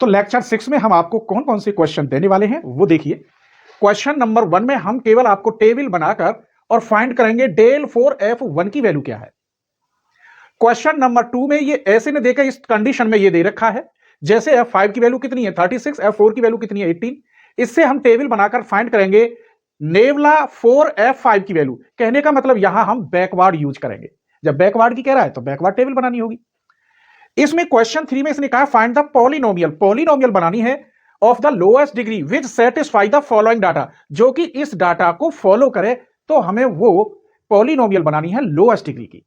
तो लेक्चर 6 में हम आपको कौन कौन से क्वेश्चन देने वाले हैं वो देखिए। क्वेश्चन नंबर 1 में हम केवल आपको टेबल बनाकर और फाइंड करेंगे डेल फॉर F1 की वैल्यू क्या है। क्वेश्चन नंबर 2 में ये ऐसे ने देखा, इस कंडीशन में ये दे रखा है जैसे F5 की वैल्यू कितनी है 36, F4 की वैल्यू कितनी है 18। इससे हम टेबल बनाकर फाइंड करेंगे नेवला फॉर F5 की वैल्यू। कहने का मतलब यहां हम बैकवर्ड यूज करेंगे, जब बैकवर्ड की कह रहा है तो बैकवर्ड टेबल बनानी होगी। इसमें क्वेश्चन 3 में इसने कहा फाइंड द पॉलिनोमियल, पॉलिनोमियल बनानी है of the lowest degree which satisfy the following data, जो कि इस डाटा को फॉलो करे, तो हमें वो पॉलिनोमियल बनानी है लोएस्ट डिग्री की।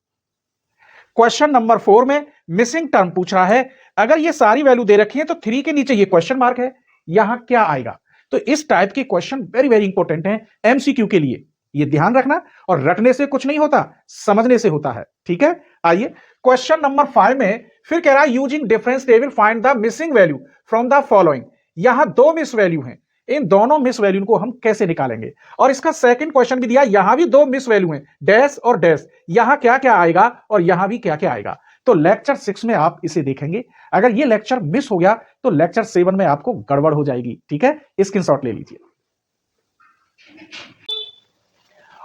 क्वेश्चन नंबर 4 में मिसिंग टर्म पूछ रहा है। अगर ये सारी वैल्यू दे रखी है तो 3 के नीचे ये क्वेश्चन मार्क है, यहां क्या आएगा। तो इस टाइप के क्वेश्चन वेरी वेरी इंपॉर्टेंट हैं एमसीक्यू के लिए, ये ध्यान रखना। और रटने से कुछ नहीं होता, समझने से होता है, ठीक है। आइए क्वेश्चन नंबर 5 में फिर कह रहा है using difference table find the missing value from the following. यहां दो मिस वैल्यू हैं, इन दोनों मिस वैल्यू को हम कैसे निकालेंगे। और इसका सेकंड क्वेश्चन भी दिया, यहां भी दो मिस वैल्यू हैं, डैश और डैश, यहां क्या क्या आएगा और यहां भी क्या क्या आएगा। तो लेक्चर 6 में आप इसे देखेंगे। अगर ये लेक्चर मिस हो गया तो लेक्चर 7 में आपको गड़बड़ हो जाएगी, ठीक है। स्क्रीनशॉट ले लीजिए।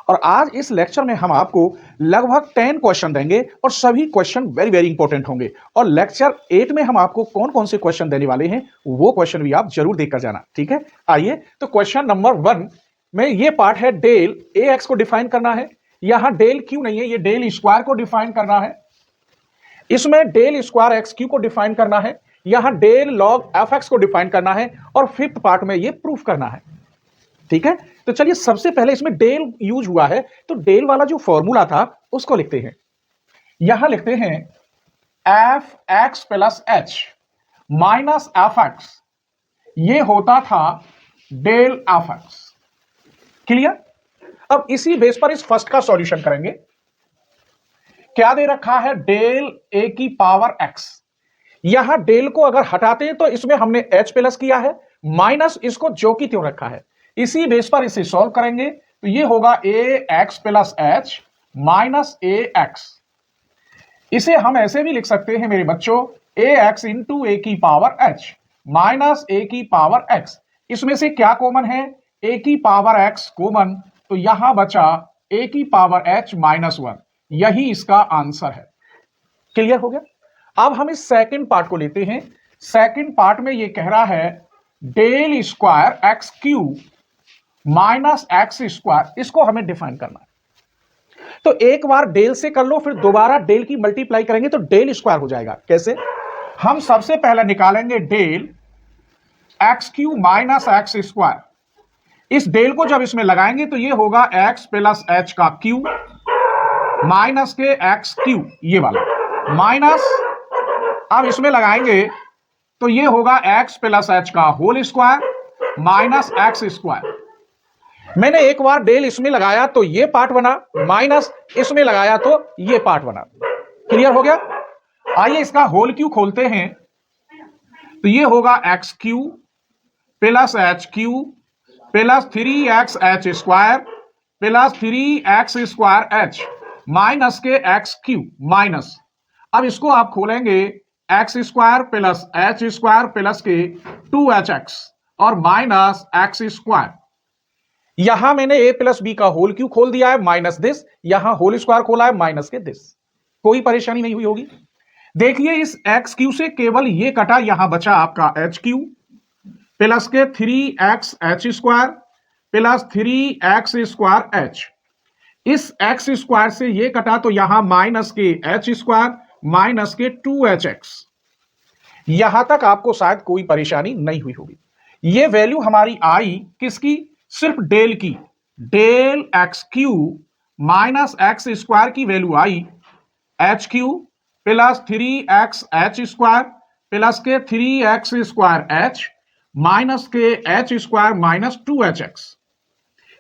और आज इस लेक्चर में हम आपको लगभग 10 क्वेश्चन देंगे और सभी क्वेश्चन वेरी वेरी इंपॉर्टेंट होंगे। और लेक्चर 8 में हम आपको कौन कौन से क्वेश्चन देने वाले हैं वो क्वेश्चन भी आप जरूर देखकर जाना, ठीक है। आइए तो क्वेश्चन नंबर 1 में ये पार्ट है डेल ए एक्स को डिफाइन करना है। यहां डेल क्यू नहीं है, ये डेल स्क्वायर को डिफाइन करना है। इसमें डेल स्क्वायर एक्स क्यू को डिफाइन करना है। यहां डेल लॉग एफ एक्स को डिफाइन करना है। और फिफ्थ पार्ट में ये प्रूफ करना है, ठीक है। तो चलिए सबसे पहले इसमें डेल यूज हुआ है, तो डेल वाला जो फॉर्मूला था उसको लिखते हैं। यहां लिखते हैं F x plus h minus F x, ये होता था डेल एफ एक्स। क्लियर। अब इसी बेस पर इस फर्स्ट का सॉल्यूशन करेंगे। क्या दे रखा है, डेल ए की पावर एक्स। यहां डेल को अगर हटाते हैं तो इसमें हमने एच प्लस किया है, माइनस इसको जो की त्यों रखा है। इसी बेस पर इसे सॉल्व करेंगे तो ये होगा ए एक्स प्लस एच माइनस ए एक्स। इसे हम ऐसे भी लिख सकते हैं मेरे बच्चों, ए एक्स इंटू ए की पावर एच माइनस ए की पावर एक्स। इसमें से क्या कॉमन है, ए की पावर एक्स कॉमन, तो यहां बचा ए की पावर एच माइनस 1, यही इसका आंसर है। क्लियर हो गया। अब हम इस सेकंड पार्ट को लेते हैं। सेकंड पार्ट में ये कह रहा है del square x cube minus x square, इसको हमें डिफाइन करना है। तो एक बार डेल से कर लो, फिर दोबारा डेल की मल्टीप्लाई करेंगे तो डेल स्क्वायर हो जाएगा। कैसे, हम सबसे पहले निकालेंगे del x cube minus x square. इस डेल को जब इसमें लगाएंगे तो ये होगा एक्स प्लस एच का क्यू माइनस के एक्स क्यू, ये वाला माइनस, अब इसमें लगाएंगे तो ये होगा एक्स प्लस एच का whole square minus x square. मैंने एक बार डेल इसमें लगाया तो ये पार्ट बना, माइनस इसमें लगाया तो ये पार्ट बना। क्लियर हो गया। आइए इसका होल क्यू खोलते हैं तो ये होगा x Q plus H cube plus 3x h square plus 3x square h minus के एक्स क्यू माइनस, अब इसको आप खोलेंगे x square plus H square plus के 2hx और माइनस एक्स स्क्वायर। यहां मैंने a प्लस बी का होल क्यू खोल दिया है माइनस दिस, यहां होल स्क्वायर खोला है माइनस के दिस। कोई परेशानी नहीं हुई होगी। देखिए इस एक्स क्यू से केवल ये कटा, यहां बचा आपका एच क्यू प्लस के 3x h square plus 3x square H. इस एक्स स्क्वायर से ये कटा तो यहां माइनस के एच स्क्वायर माइनस के 2hx। यहां तक आपको शायद कोई परेशानी नहीं हुई होगी। ये वैल्यू हमारी आई किसकी, सिर्फ डेल की, del x cube minus x square की value i h cube plus 3x h square plus के 3x स्क्वायर एच माइनस के एच स्क्वायर माइनस 2hx।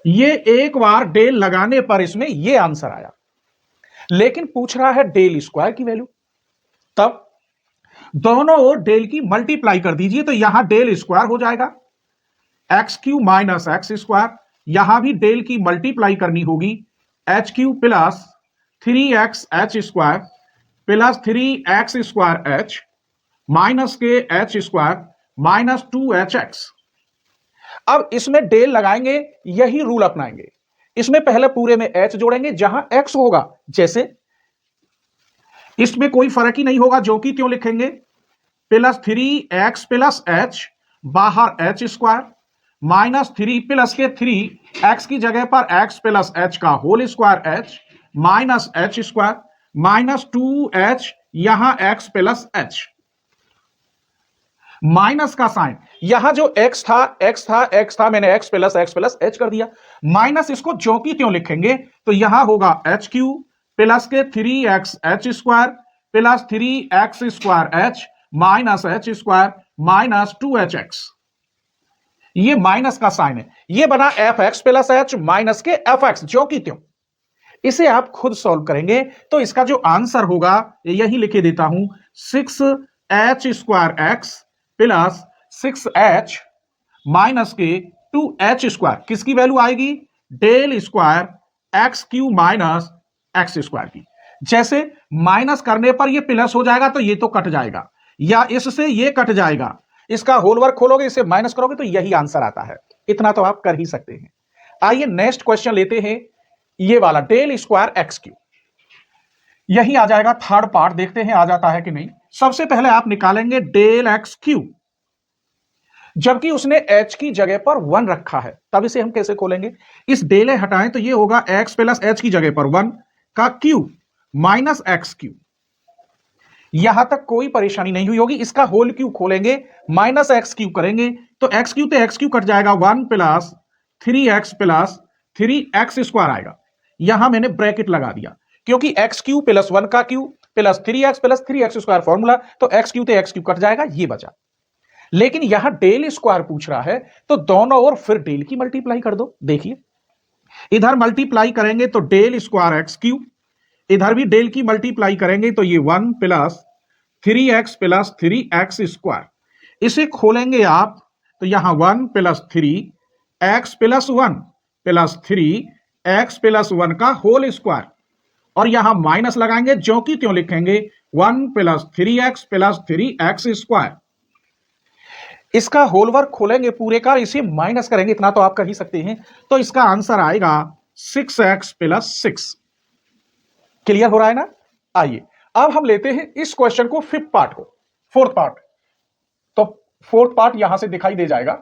ये एक बार डेल लगाने पर इसमें ये आंसर आया, लेकिन पूछ रहा है डेल स्क्वायर की वैल्यू। तब दोनों ओर डेल की मल्टीप्लाई कर दीजिए तो यहां डेल स्क्वायर हो जाएगा, x cube minus x square, यहां भी डेल की मल्टीप्लाई करनी होगी, H cube plus 3x h square plus 3x square h minus के एच स्क्वायर माइनस 2hx। अब इसमें डेल लगाएंगे, यही रूल अपनाएंगे। इसमें पहले पूरे में h जोड़ेंगे जहां x होगा, जैसे इसमें कोई फर्क ही नहीं होगा, जो कि त्यों लिखेंगे प्लस 3x प्लस h, बाहर h स्क्वायर, माइनस 3 प्लस के 3 x की जगह पर x प्लस h का whole square h, minus h square, minus 2h, यहां x प्लस h। माइनस का साइन, यहां जो x था, मैंने x प्लस h कर दिया। माइनस इसको जो कि त्यों लिखेंगे, तो यहां होगा h क्यू प्लस के 3x h square plus 3x square h minus h square minus 2hx। ये माइनस का साइन है, ये बना fx प्लस h माइनस के fx जो कि त्यों। इसे आप खुद सॉल्व करेंगे तो इसका जो आंसर होगा यही लिखे देता हूं, 6h square x plus 6h minus के 2h स्क्वायर, किसकी वैल्यू आएगी, del square x cube minus x square की। जैसे माइनस करने पर ये प्लस हो जाएगा तो ये तो कट जाएगा, या इससे ये कट जाएगा, इसका होल वर्क खोलोगे, इसे माइनस करोगे तो यही आंसर आता है। इतना तो आप कर ही सकते हैं। आइए नेक्स्ट क्वेश्चन लेते हैं, ये वाला डेल स्क्वायर एक्स क्यू। यही आ जाएगा थर्ड पार्ट, देखते हैं आ जाता है कि नहीं। सबसे पहले आप निकालेंगे डेल एक्स क्यू, जबकि उसने h की जगह पर 1 रखा है, तब इसे हम कैसे खोलेंगे, इस डेल हटाएं तो ये होगा x प्लस h की जगह पर 1 का क्यू माइनस एक्स क्यू। यहां तक कोई परेशानी नहीं हुई होगी। इसका होल क्यू खोलेंगे, माइनस एक्स क्यू करेंगे तो एक्स क्यू तो एक्स क्यू कट जाएगा, 1 plus 3x plus 3x square आएगा। यहां मैंने ब्रैकेट लगा दिया क्योंकि एक्स क्यू प्लस 1 का Q plus 3x plus 3x square formula, तो एक्स क्यू तो एक्स क्यू कट जाएगा, ये बचा। लेकिन यहां डेल स्क्वायर पूछ रहा है तो दोनों ओर फिर डेल की मल्टीप्लाई कर दो। देखिए इधर मल्टीप्लाई करेंगे तो डेल स्क्वायर एक्स क्यू, इधर भी डेल की मल्टीप्लाई करेंगे तो ये 1 plus 3x plus 3x square. इसे खोलेंगे आप तो यहां 1 plus 3x plus 1 plus 3x plus 1 का होल स्क्वायर, और यहां माइनस लगाएंगे, जो कि त्यों लिखेंगे 1 plus 3x plus 3x square. इसका होल वर्क खोलेंगे पूरे का, इसे माइनस करेंगे, इतना तो आप कर ही सकते हैं, तो इसका आंसर आएगा 6x प्लस 6। क्लियर हो रहा है ना। आइए अब हम लेते हैं इस क्वेश्चन को, फिफ्थ पार्ट को, फोर्थ पार्ट। तो फोर्थ पार्ट यहां से दिखाई दे जाएगा,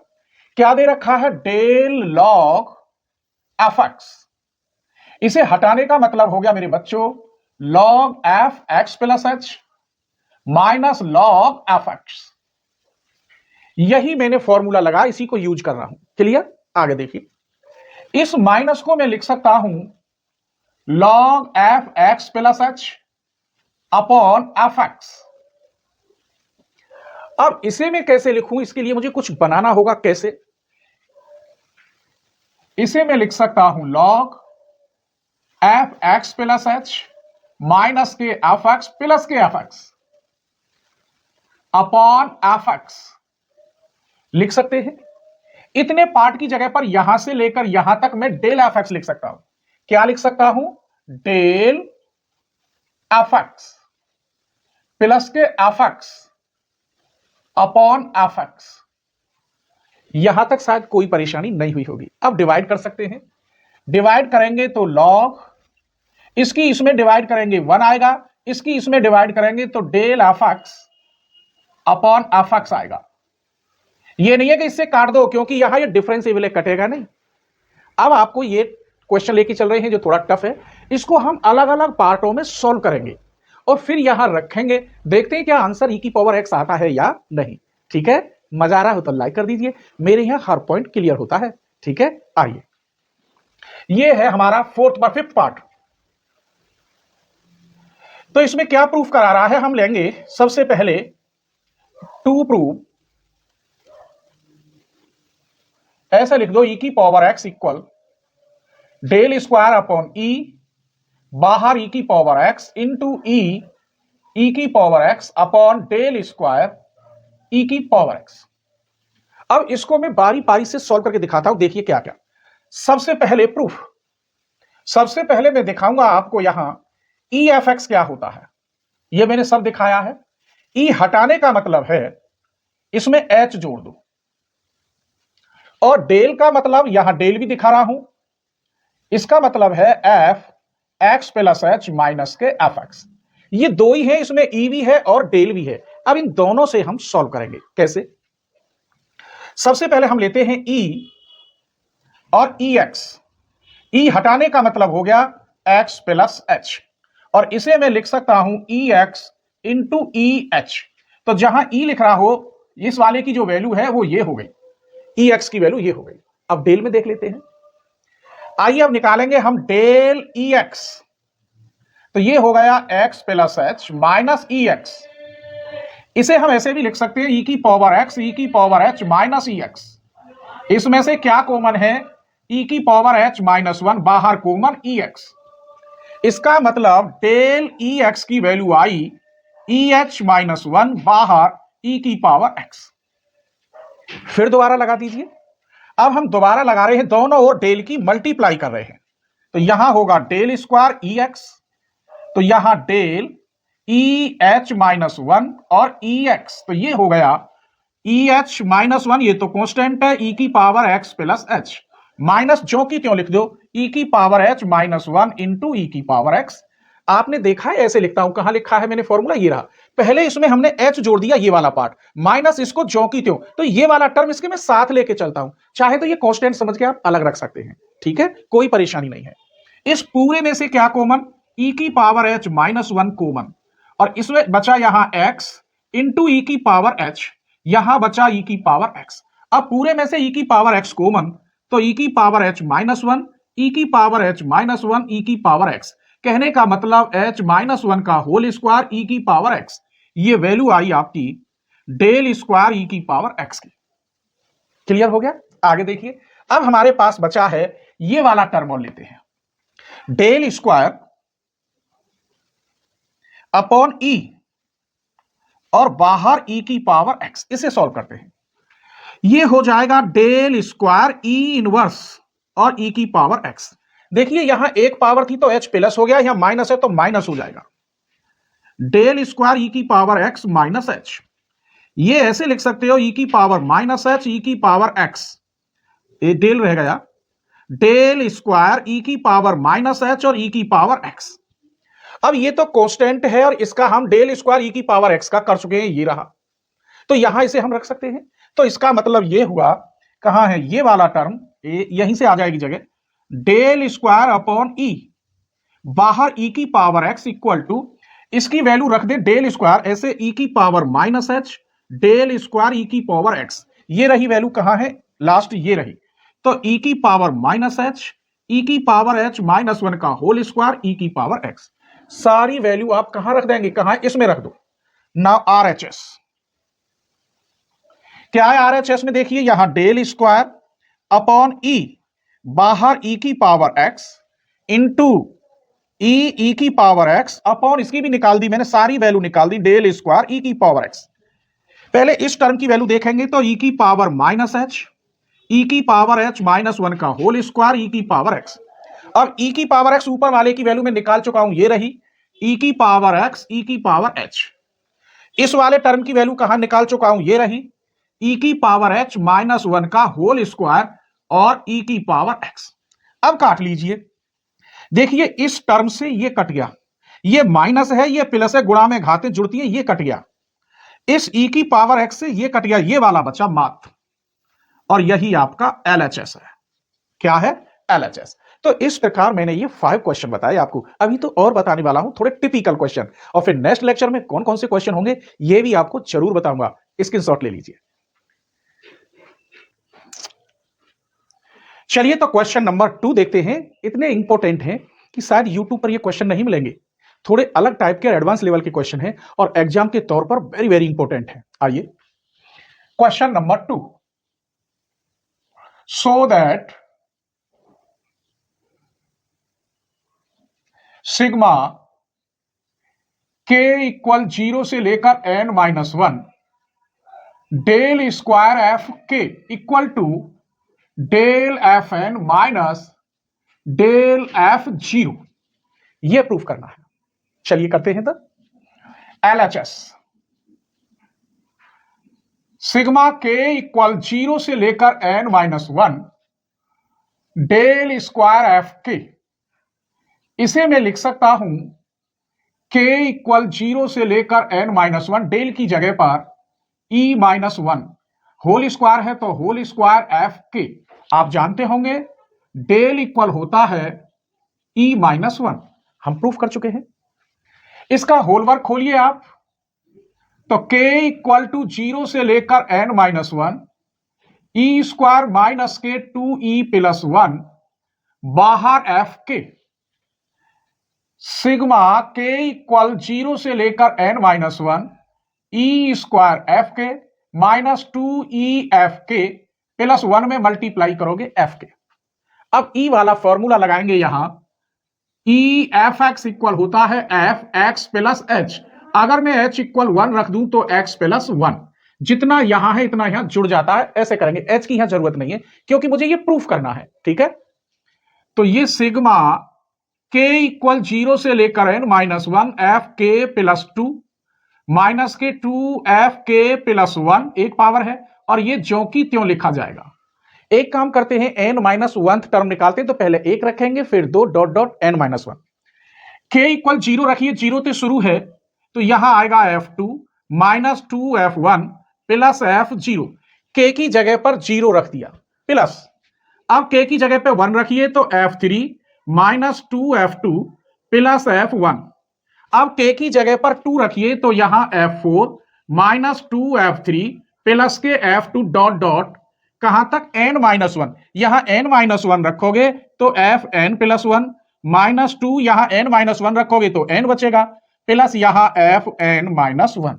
क्या दे रखा है, डेल लॉग एफ एक्स। इसे हटाने का मतलब हो गया मेरे बच्चों log F x plus h minus log F x. यही मैंने फॉर्मूला लगा, इसी को यूज कर रहा हूं। क्लियर, आगे देखिए, इस माइनस को मैं लिख सकता हूं log F x plus H upon f x. अब इसे मैं कैसे लिखूं, इसके लिए मुझे कुछ बनाना होगा। कैसे, इसे मैं लिख सकता हूं log F x plus h minus के एफ एक्स प्लस के F x upon f x लिख सकते हैं। इतने पार्ट की जगह पर यहां से लेकर यहां तक मैं डेल एफ एक्स लिख सकता हूं। क्या लिख सकता हूं, डेल एफ एक्स प्लस के F x upon f x. यहां तक शायद कोई परेशानी नहीं हुई होगी। अब डिवाइड कर सकते हैं, डिवाइड करेंगे तो लॉग, इसकी इसमें डिवाइड करेंगे 1 आएगा, इसकी इसमें डिवाइड करेंगे तो del f x upon f x आएगा। ये नहीं है कि इससे काट दो, क्योंकि यहां ये डिफरेंशिएबल कटेगा नहीं। अब आपको ये क्वेश्चन लेके चल रहे हैं जो थोड़ा टफ है, इसको हम अलग अलग पार्टों में सॉल्व करेंगे और फिर यहां रखेंगे, देखते हैं क्या आंसर e की पावर x आता है या नहीं। ठीक है, मजा आ रहा हो तो लाइक कर दीजिए, मेरे यहां हर पॉइंट क्लियर होता है। ठीक है, आइए, ये है हमारा फोर्थ बार फिफ्थ पार्ट। तो इसमें क्या प्रूफ करा रहा है, हम लेंगे सबसे पहले टू प्रूव, ऐसा लिख दो e की power x equal del square upon e, बाहर e की पावर x इंटू e की power x upon del square e की पावर x। अब इसको मैं बारी बारी से सॉल्व करके दिखाता हूं, देखिए क्या क्या। सबसे पहले प्रूफ, सबसे पहले मैं दिखाऊंगा आपको यहां ई एफ एक्स क्या होता है। यह मैंने सब दिखाया है। ई हटाने का मतलब है इसमें एच जोड़ दो, और डेल का मतलब यहां डेल भी दिखा रहा हूं, इसका मतलब है F x plus h minus के एफ एक्स। ये दो ही है, इसमें ई भी है और डेल भी है। अब इन दोनों से हम सॉल्व करेंगे। कैसे? सबसे पहले हम लेते हैं ई और ई एक्स। ई हटाने का मतलब हो गया एक्स प्लस एच, और इसे मैं लिख सकता हूं ई एक्स इंटू ई एच। तो जहां ई लिख रहा हो, इस वाले की जो वैल्यू है वो ये हो गई, ई एक्स की वैल्यू ये हो गई। अब डेल में देख लेते हैं। आइए अब निकालेंगे हम डेल ई एक्स। तो ये हो गया एक्स प्लस एच माइनस ई एक्स। इसे हम ऐसे भी लिख सकते हैं ई की पावर एक्स ई की पावर एच माइनस ई एक्स। इसमें से क्या कॉमन है? ई की पावर एच माइनस वन, बाहर कॉमन ई एक्स। इसका मतलब डेल ई एक्स की वैल्यू आई ई एच माइनस वन, बाहर ई की पावर एक्स। फिर दोबारा लगा दीजिए। अब हम दोबारा लगा रहे हैं, दोनों ओर डेल की मल्टीप्लाई कर रहे हैं। तो यहां होगा डेल स्क्वायर ई एक्स, तो यहां del e h minus one और ई एक्स, तो ये हो गया ई एच माइनस वन, ये तो कांस्टेंट है, ई की power x plus h, minus जो की त्यों लिख दो ई की power h minus one into e की पावर एक्स। आपने देखा है ऐसे लिखता हूं, कहां लिखा है मैंने फॉर्मूला? ये रहा। पहले इसमें हमने एच जोड़ दिया, ये वाला पार्ट, माइनस इसको जो की त्यों, तो ये वाला टर्म इसके मैं साथ लेके चलता हूं। चाहे तो ये कांस्टेंट समझ के आप अलग रख सकते हैं, ठीक है, कोई परेशानी नहीं है। इस पूरे में से क्या कॉमन? ई की power h minus one common, और इसमें बचा यहां एक्स इंटू ई की पावर एच, यहां बचा ई की पावर एक्स। अब पूरे में से ई की पावर एक्स कॉमन, तो ई की पावर एच माइनस वन, ई की पावर एच माइनस वन, ई की पावर एक्स। कहने का मतलब एच माइनस वन का होल स्क्वायर ई की पावर एक्स। ये वैल्यू आई आपकी डेल स्क्वायर ई की पावर एक्स की। क्लियर हो गया? आगे देखिए। अब हमारे पास बचा है ये वाला टर्म और लेते हैं, डेल स्क्वायर अपॉन ई और बाहर ई की पावर एक्स। इसे सॉल्व करते हैं। ये हो जाएगा डेल स्क्वायर ई इनवर्स और ई की पावर एक्स। देखिए यहां एक पावर थी तो एच प्लस हो गया, यहां माइनस है तो माइनस हो जाएगा, डेल स्क्वायर ई की पावर एक्स माइनस एच। ये ऐसे लिख सकते हो ई की पावर माइनस एच ई की पावर एक्स, ये डेल रह गया, डेल स्क्वायर ई की पावर माइनस एच और ई की पावर एक्स। अब ये तो कांस्टेंट है और इसका हम डेल स्क्वायर ई की पावर एक्स का कर चुके हैं, ये रहा, तो यहां इसे हम रख सकते हैं। तो इसका मतलब ये हुआ, कहां है ये वाला टर्म, यहीं से आ जाएगी जगह, डेल स्क्वायर अपॉन ई, बाहर ई की पावर एक्स इक्वल टू, इसकी वैल्यू रख दे डेल स्क्वायर, ऐसे ई की power minus h del square e की पावर एक्स। ये रही वैल्यू, कहां है लास्ट, ये रही। तो ई की पावर माइनस एच ई की पावर एच माइनस वन का होल स्क्वायर ई की पावर एक्स। सारी वैल्यू आप कहां रख देंगे? कहां? इसमें रख दो। नाउ आरएचएस क्या है? आरएचएस में देखिए यहां डेल स्क्वायर अपॉन ई, बाहर ई की पावर एक्स इंटू ई की पावर एक्स अपॉन, इसकी भी निकाल दी मैंने, सारी वैल्यू निकाल दी, डेल स्क्वायर ई की पावर एक्स। पहले इस टर्म की वैल्यू देखेंगे तो ई की पावर माइनस एच ई की पावर एच माइनस वन का होल स्क्वायर ई की पावर एक्स। अब ई की पावर एक्स ऊपर वाले की वैल्यू में निकाल चुका हूं, ये रही ई की पावर एक्स ई की पावर एच। इस वाले टर्म की वैल्यू कहां निकाल चुका हूं, ये रही ई की पावर एच माइनस वन का होल स्क्वायर और ई की पावर एक्स। अब काट लीजिए। देखिए इस टर्म से ये कट गया, ये माइनस है ये प्लस है, गुणा में घातें जुड़ती हैं, ये कट गया। इस ई की पावर एक्स से ये कट गया, ये वाला बचा मात्र, और यही आपका एलएचएस है। क्या है? एलएचएस। तो इस प्रकार मैंने ये 5 क्वेश्चन बताए आपको। अभी तो और बताने वाला हूं थोड़े टिपिकल क्वेश्चन, और फिर नेक्स्ट लेक्चर में कौन कौन से क्वेश्चन होंगे ये भी आपको जरूर बताऊंगा। स्क्रीनशॉट ले लीजिए। चलिए तो क्वेश्चन नंबर 2 देखते हैं। इतने इंपॉर्टेंट हैं कि शायद यूट्यूब पर ये क्वेश्चन नहीं मिलेंगे, थोड़े अलग टाइप के एडवांस लेवल के क्वेश्चन हैं और एग्जाम के तौर पर वेरी वेरी इंपॉर्टेंट है। आइए question number 2, so that sigma k equal 0 से लेकर n minus one, del square f k equal to del f n minus del f zero, यह प्रूफ करना है। चलिए करते हैं। तो एलएचएस सिग्मा के इक्वल 0 से लेकर n-1 डेल स्क्वायर एफ के। इसे मैं लिख सकता हूं k इक्वल 0 से लेकर n-1 डेल की जगह पर e-1 होल स्क्वायर है तो होल स्क्वायर एफ के। आप जानते होंगे डेल इक्वल होता है e-1, हम प्रूफ कर चुके हैं। इसका होलवर्क खोलिए आप, तो k इक्वल टू 0 से लेकर n-1 ई स्क्वायर माइनस के 2e प्लस 1 बाहर एफ के। सिग्मा k इक्वल 0 से लेकर n-1 ई स्क्वायर एफ के माइनस 2e एफ के प्लस 1 में मल्टीप्लाई करोगे एफ के। अब e वाला फॉर्मूला लगाएंगे यहां, ई एफ एक्स इक्वल होता है एफ एक्स प्लस एच। अगर मैं h इक्वल 1 रख दूं तो x प्लस 1, जितना यहां है इतना यहां जुड़ जाता है। ऐसे करेंगे, h की यहां जरूरत नहीं है क्योंकि मुझे ये प्रूफ करना है, ठीक है। तो ये सिग्मा k इक्वल 0 से लेकर n-1 एफ के प्लस 2 माइनस के 2 एफ के प्लस 1 एक पावर है, और ये ज्यों की त्यों लिखा जाएगा। एक काम करते हैं, n-1 टर्म निकालते हैं तो पहले 1 रखेंगे फिर 2 dot dot n-1। k equal 0 रखिए, 0 से शुरू है तो यहां आएगा f2 minus 2f1 plus f0। k की जगह पर 0 रख दिया प्लस, अब k की जगह पे 1 रखिए तो f3 minus 2f2 plus f1। अब k की जगह पर 2 रखिए तो यहां f4 माइनस 2f3 प्लस के f2 डॉट डॉट कहां तक n-1। यहां n-1 रखोगे तो fn प्लस 1 माइनस 2, यहां n-1 रखोगे तो n बचेगा प्लस यहां fn-1।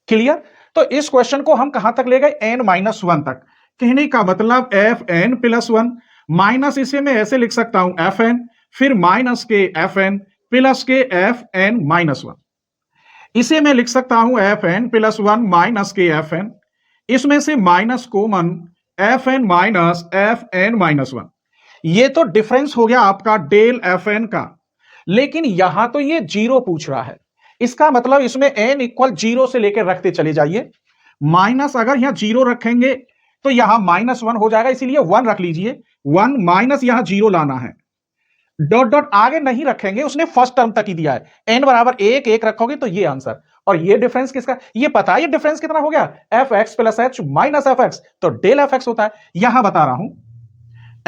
क्लियर। तो इस क्वेश्चन को हम कहां तक ले गए, n-1 तक। कहने का मतलब fn प्लस 1 माइनस, इसे मैं ऐसे लिख सकता हूं fn फिर माइनस के fn प्लस के fn-1। इसे मैं लिख सकता हूं fn प्लस 1 माइनस के fn, इसमें से minus common fn minus fn-1। ये तो डिफरेंस हो गया आपका डेल fn का, लेकिन यहां तो ये 0 पूछ रहा है। इसका मतलब इसमें n इक्वल 0 से लेकर रखते चले जाइए। माइनस अगर यहां 0 रखेंगे तो यहां -1 हो जाएगा, इसीलिए 1 रख लीजिए। 1 माइनस यहां 0 लाना है, डॉट डॉट आगे नहीं रखेंगे, उसने फर्स्ट टर्म तक ही दिया है। n बराबर 1 1 रखोगे तो ये आंसर, और ये डिफरेंस किसका, ये पता है ये डिफरेंस कितना हो गया, F x plus h minus F x, तो डेल एफ एक्स होता है। यहां बता रहा हूं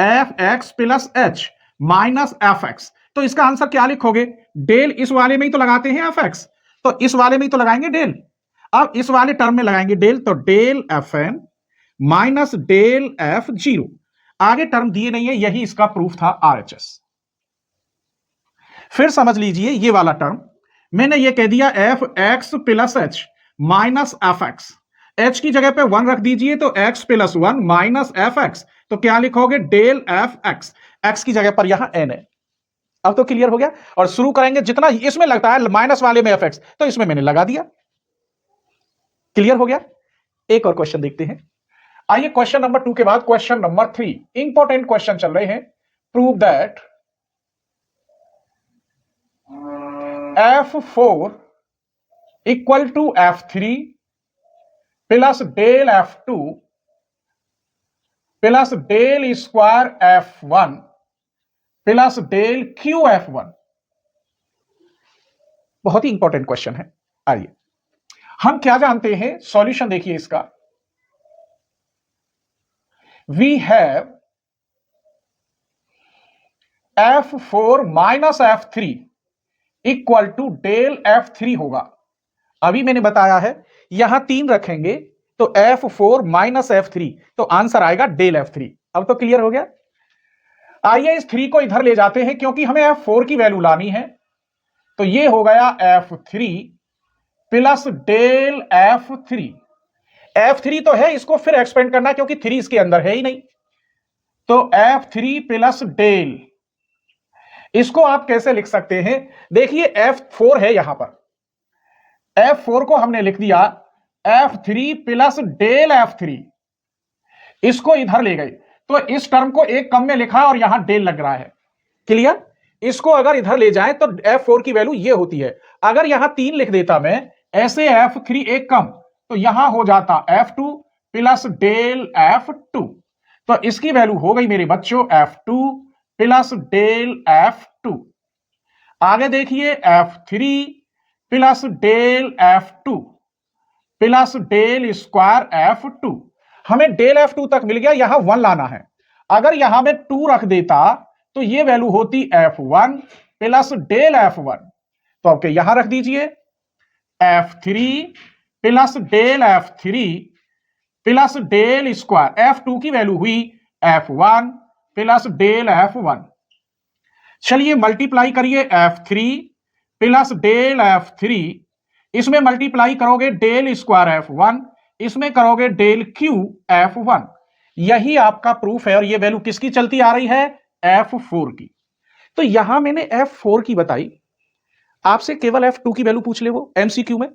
F x plus h minus F x, तो इसका आंसर क्या लिखोगे, डेल इस वाले में ही तो लगाते हैं एफ एक्स, तो इस वाले में ही तो लगाएंगे डेल। अब इस वाले टर्म में लगाएंगे डेल, तो del f n minus del f 0। आगे टर्म दिए नहीं है, यही इसका प्रूफ था आरएचएस। फिर समझ लीजिए ये वाला टर्म मैंने ये कह दिया F x plus h minus F x, H की जगह पे 1 रख दीजिए तो x plus 1 minus F x, तो क्या लिखोगे डेल एफ एक्स, एक्स की जगह पर यहां एन है। अब तो क्लियर हो गया, और शुरू करेंगे जितना इसमें लगता है माइनस वाले में एफ एक्स, तो इसमें मैंने लगा दिया। क्लियर हो गया। एक और क्वेश्चन देखते हैं। आइए क्वेश्चन नंबर 2 के बाद क्वेश्चन नंबर 3, इंपॉर्टेंट क्वेश्चन चल रहे हैं। Prove that f4 equal to f3 plus del f2 plus del square f1 plus del cube f1। बहुत ही इंपॉर्टेंट क्वेश्चन है। आइए हम क्या जानते हैं, सॉल्यूशन देखिए इसका। We have f4 minus f3 equal to del f3 होगा। अभी मैंने बताया है यहां 3 रखेंगे तो f4 माइनस f3, तो आंसर आएगा डेल f3। अब तो क्लियर हो गया। आइए इस 3 को इधर ले जाते हैं क्योंकि हमें f4 की वैल्यू लानी है, तो ये हो गया f3 plus del f3। f3 तो है, इसको फिर एक्सपेंड करना क्योंकि 3 इसके अंदर है ही नहीं, तो f3 प्लस डेल, इसको आप कैसे लिख सकते हैं, देखिए f4 है यहां पर, f4 को हमने लिख दिया f3 प्लस डेल f3, इसको इधर ले गए तो इस टर्म को एक कम में लिखा और यहां डेल लग रहा है। क्लियर। इसको अगर इधर ले जाएं तो f4 की वैल्यू ये होती है। अगर यहां 3 लिख देता मैं ऐसे f3 एक कम, तो यहां हो जाता F2 प्लस डेल F2। तो इसकी वैल्यू हो गई मेरे बच्चों F2 प्लस डेल F2। आगे देखिए F3 plus del F2 plus del square F2। हमें डेल F2 तक मिल गया, यहां 1 लाना है। अगर यहां में 2 रख देता तो ये वैल्यू होती F1 प्लस डेल F1। तो आपके यहां रख दीजिए F3 plus del F3 plus del square F2 की वैल्यू हुई F1 प्लस डेल F1। चलिए मल्टीप्लाई करिए F3 प्लस डेल F3, इसमें मल्टीप्लाई करोगे डेल स्क्वायर F1, इसमें करोगे डेल क्यू F1। यही आपका प्रूफ है। और ये वैल्यू किसकी चलती आ रही है? F4 की। तो यहां मैंने F4 की बताई, आपसे केवल F2 की वैल्यू पूछ ले वो एमसीक्यू में,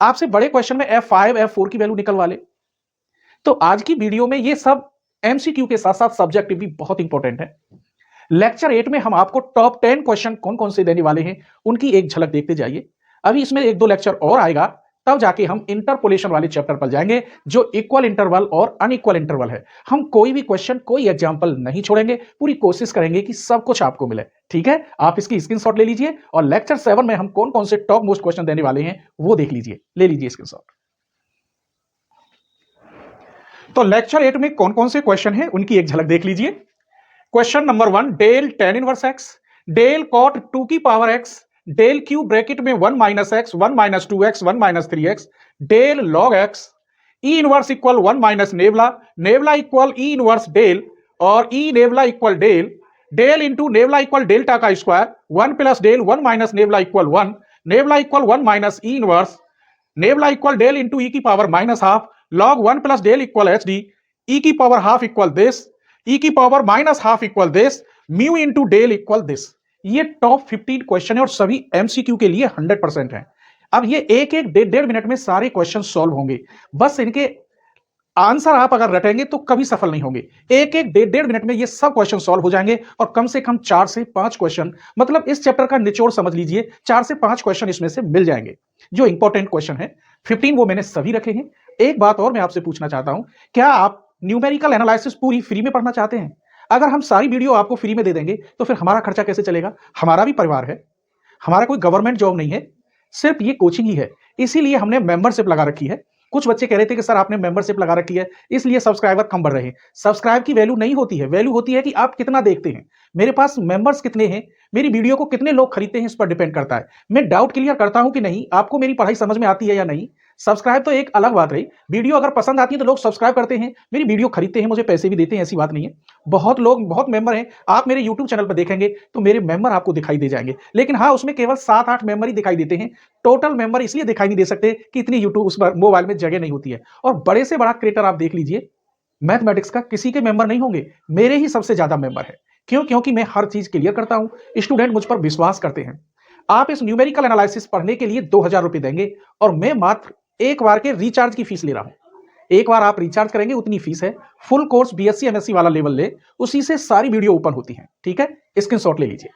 आपसे बड़े क्वेश्चन में F5 F4 की वैल्यू निकलवा ले। तो आज की वीडियो में ये सब एमसीक्यू के साथ साथ सब्जेक्टिव भी बहुत इंपॉर्टेंट है। लेक्चर 8 में हम आपको टॉप 10 क्वेश्चन कौन कौन से देने वाले हैं उनकी एक झलक देखते जाइए। अभी इसमें 1-2 लेक्चर और आएगा, तब जाके हम इंटरपोलेशन वाले चैप्टर पर जाएंगे जो इक्वल इंटरवल और अनइक्वल इंटरवल है। हम कोई भी क्वेश्चन, कोई एग्जांपल नहीं छोड़ेंगे, पूरी कोशिश करेंगे कि सब कुछ आपको मिले। ठीक है, आप इसकी स्क्रीनशॉट ले लीजिए और लेक्चर 7 में हम कौन कौन से टॉप मोस्ट क्वेश्चन देने वाले हैं वो देख लीजिए। ले लीजिए स्क्रीनशॉट। तो लेक्चर 8 में कौन कौन से क्वेश्चन हैं उनकी एक झलक देख लीजिए। Question number 1, del tan inverse x, del cot 2 की power x, del cube bracket में 1 minus x, 1 minus 2x, 1 minus 3x, del log x, e inverse equal 1 minus nabla, nabla equal e inverse del और e nabla equal del, del into nabla equal delta का square, 1 plus del 1 minus nabla equal 1, nabla equal 1 minus e inverse, नेवला equal del into e की power minus half, log 1 plus del equal h d, e की power half equal this, e की power minus half equal this, mu into del equal this. ये top 15 question है और सभी MCQ के लिए 100% है। अब ये एक एक 1.5 मिनट में सारे क्वेश्चन सॉल्व होंगे। बस इनके आंसर आप अगर रटेंगे तो कभी सफल नहीं होंगे। एक एक 1.5 मिनट में ये सब क्वेश्चन सॉल्व हो जाएंगे और कम से कम 4 से 5 क्वेश्चन, मतलब इस चैप्टर का निचोड़ समझ लीजिए, 4 से 5 क्वेश्चन इसमें से मिल जाएंगे जो इंपॉर्टेंट क्वेश्चन है। 15 वो मैंने सभी रखे हैं। एक बात और मैं आपसे पूछना चाहता हूं, क्या आप न्यूमेरिकल एनालिसिस पूरी फ्री में पढ़ना चाहते हैं? अगर हम सारी वीडियो आपको फ्री में दे देंगे तो फिर हमारा खर्चा कैसे चलेगा? हमारा भी परिवार है, हमारा कोई गवर्नमेंट जॉब नहीं है, सिर्फ ये कोचिंग ही है। इसीलिए हमने मेंबरशिप लगा रखी है। कुछ बच्चे कह रहे थे कि सर आपने मेंबरशिप लगा रखी है इसलिए सब्सक्राइबर कम बढ़ रहे हैं। सब्सक्राइब की वैल्यू नहीं होती है, वैल्यू होती है कि आप कितना देखते हैं, मेरे पास मेंबर्स कितने हैं, मेरी वीडियो को कितने लोग खरीदते हैं, इस पर डिपेंड करता है। मैं डाउट क्लियर करता हूं कि नहीं, आपको मेरी पढ़ाई समझ में आती है या नहीं। सब्सक्राइब तो एक अलग बात रही, वीडियो अगर पसंद आती है तो लोग सब्सक्राइब करते हैं, मेरी वीडियो खरीदते हैं, मुझे पैसे भी देते हैं, ऐसी बात नहीं है। बहुत लोग, बहुत मेंबर हैं, आप मेरे यूट्यूब चैनल पर देखेंगे तो मेरे मेंबर आपको दिखाई दे जाएंगे, लेकिन हाँ उसमें केवल 7-8 मेंबर ही दिखाई देते हैं। टोटल मेंबर इसलिए दिखाई नहीं दे सकते कि इतनी यूट्यूब उस पर मोबाइल में जगह नहीं होती है। और बड़े से बड़ा क्रिएटर आप देख लीजिए मैथमेटिक्स का, किसी के मेंबर नहीं होंगे, मेरे ही सबसे ज्यादा मेंबर है। क्यों? क्योंकि मैं हर चीज क्लियर करता हूं, स्टूडेंट मुझ पर विश्वास करते हैं। आप इस न्यूमेरिकल एनालिसिस पढ़ने के लिए 2000 रुपए देंगे और मैं मात्र एक बार के रिचार्ज की फीस ले रहा हूं। एक बार आप रिचार्ज करेंगे उतनी फीस है। फुल कोर्स बीएससी एमएससी वाला लेवल ले, उसी से सारी वीडियो ओपन होती है। ठीक है, स्क्रीनशॉट ले लीजिए।